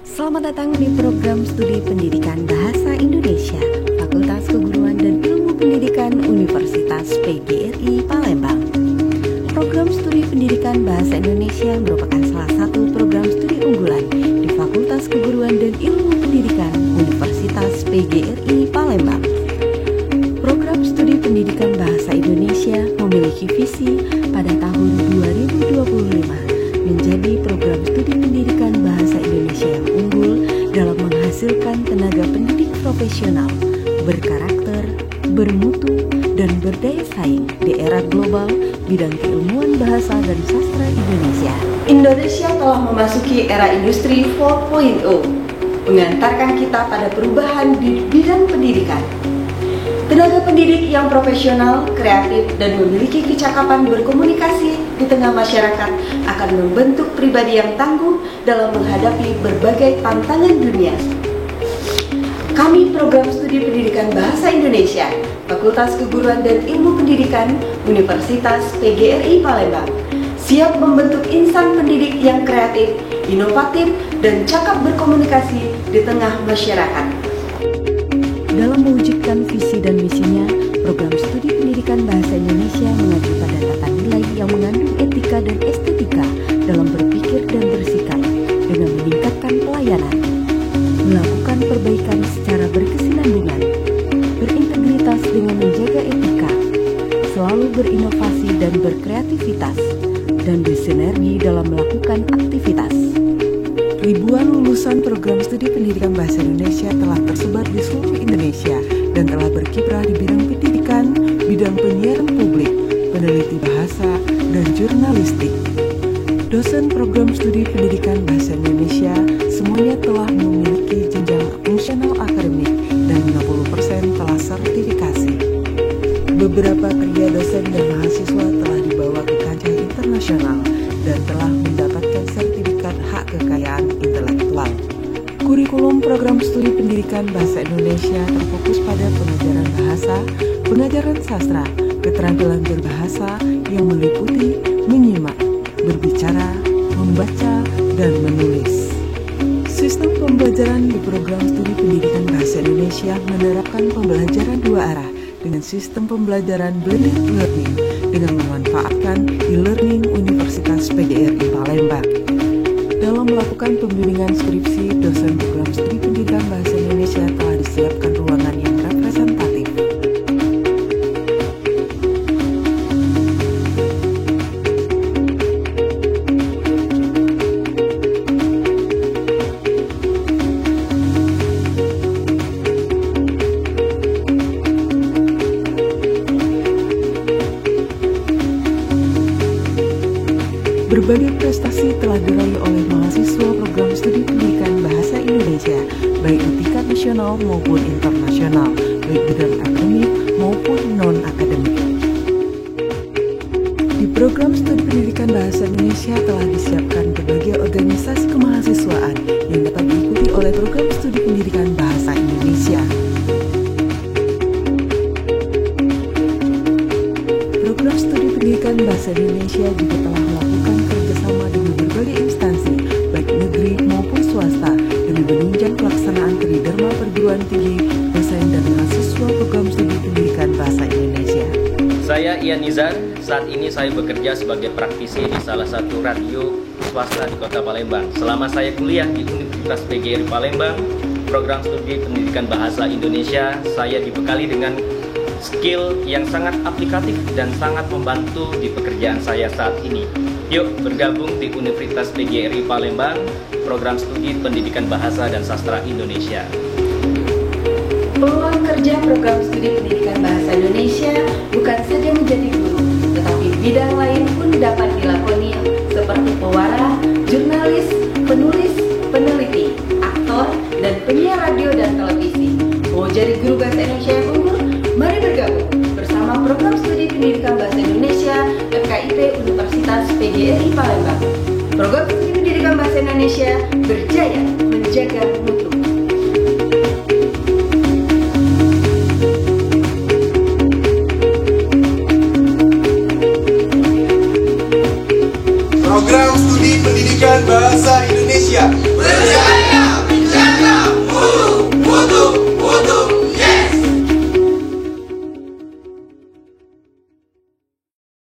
Selamat datang di program studi pendidikan Bahasa Indonesia Fakultas Keguruan dan Ilmu Pendidikan Universitas PGRI Palembang. Program studi pendidikan Bahasa Indonesia merupakan salah satu program studi unggulan di Fakultas Keguruan dan Ilmu Pendidikan Universitas PGRI Palembang. Program studi pendidikan Bahasa Indonesia memiliki visi pada tahun 2025 menjadi program studi pendidikan Bahasa Indonesia yang unggul dalam menghasilkan tenaga pendidik profesional, berkarakter, bermutu, dan berdaya saing di era global bidang keilmuan bahasa dan sastra Indonesia. Indonesia telah memasuki era industri 4.0, mengantarkan kita pada perubahan di bidang pendidikan. Tenaga pendidik yang profesional, kreatif, dan memiliki kecakapan berkomunikasi di tengah masyarakat akan membentuk pribadi yang tangguh dalam menghadapi berbagai tantangan dunia. Kami Program Studi Pendidikan Bahasa Indonesia, Fakultas Keguruan dan Ilmu Pendidikan Universitas PGRI Palembang, siap membentuk insan pendidik yang kreatif, inovatif, dan cakap berkomunikasi di tengah masyarakat. Dalam mewujudkan visi dan misinya, program studi pendidikan Bahasa Indonesia mengacu pada tata nilai yang mengandung etika dan estetika dalam berpikir dan bersikap dengan meningkatkan pelayanan, melakukan perbaikan secara berkesinambungan, berintegritas dengan menjaga etika, selalu berinovasi dan berkreativitas, dan bersinergi dalam melakukan aktivitas. Ribuan lulusan program studi pendidikan Bahasa Indonesia telah tersebar di seluruh Indonesia dan telah berkiprah di bidang pendidikan, bidang penyiaran publik, peneliti bahasa, dan jurnalistik. Dosen program studi pendidikan Bahasa Indonesia semuanya telah memiliki jenjang fungsional akademik dan 60% telah sertifikasi. Beberapa karya dosen dan mahasiswa telah dibawa ke kancah internasional dan telah mendapatkan sertifikat hak kekayaan intelektual. Kurikulum program studi pendidikan Bahasa Indonesia terfokus pada pengajaran bahasa, pengajaran sastra, keterampilan berbahasa yang meliputi menyimak, berbicara, membaca, dan menulis. Sistem pembelajaran di program studi pendidikan Bahasa Indonesia menerapkan pembelajaran dua arah dengan sistem pembelajaran blended learning dengan memanfaatkan e-learning Universitas PGRI Palembang. Dalam melakukan pembimbingan skripsi, dosen program studi pendidikan Bahasa Indonesia telah disiapkan ruangan yang representatif. Berbagai prestasi telah diraih oleh mahasiswa program studi pendidikan Bahasa Indonesia, baik di tingkat nasional maupun internasional, baik bidang akademik maupun non-akademik. Di program studi pendidikan Bahasa Indonesia telah disiapkan berbagai organisasi kemahasiswaan yang dapat diikuti oleh program studi pendidikan Bahasa Indonesia. Program studi pendidikan Bahasa Indonesia juga telah melakukan kerjasama dengan berbagai instansi, baik negeri maupun swasta, demi menunjang pelaksanaan tridharma perguruan tinggi, dosen dan mahasiswa program studi pendidikan Bahasa Indonesia. Saya Ian Nizar, saat ini saya bekerja sebagai praktisi di salah satu radio swasta di Kota Palembang. Selama saya kuliah di Universitas PGRI Palembang, program studi pendidikan Bahasa Indonesia, saya dibekali dengan skill yang sangat aplikatif dan sangat membantu di pekerjaan saya saat ini. Yuk bergabung di Universitas PGRI Palembang, program studi pendidikan Bahasa dan Sastra Indonesia. Peluang kerja program studi pendidikan Bahasa Indonesia bukan saja menjadi guru, tetapi bidang lain pun dapat dilakoni seperti pewara, jurnalis, penulis, peneliti, aktor, dan penyiar radio dan televisi. Mau jadi guru bahasa Indonesia yang unggul? Mari bergabung bersama program studi pendidikan Bahasa Indonesia FKIP Universitas PGRI Palembang. Program studi pendidikan Bahasa Indonesia berjaya menjaga mutu. Program studi pendidikan Bahasa Indonesia.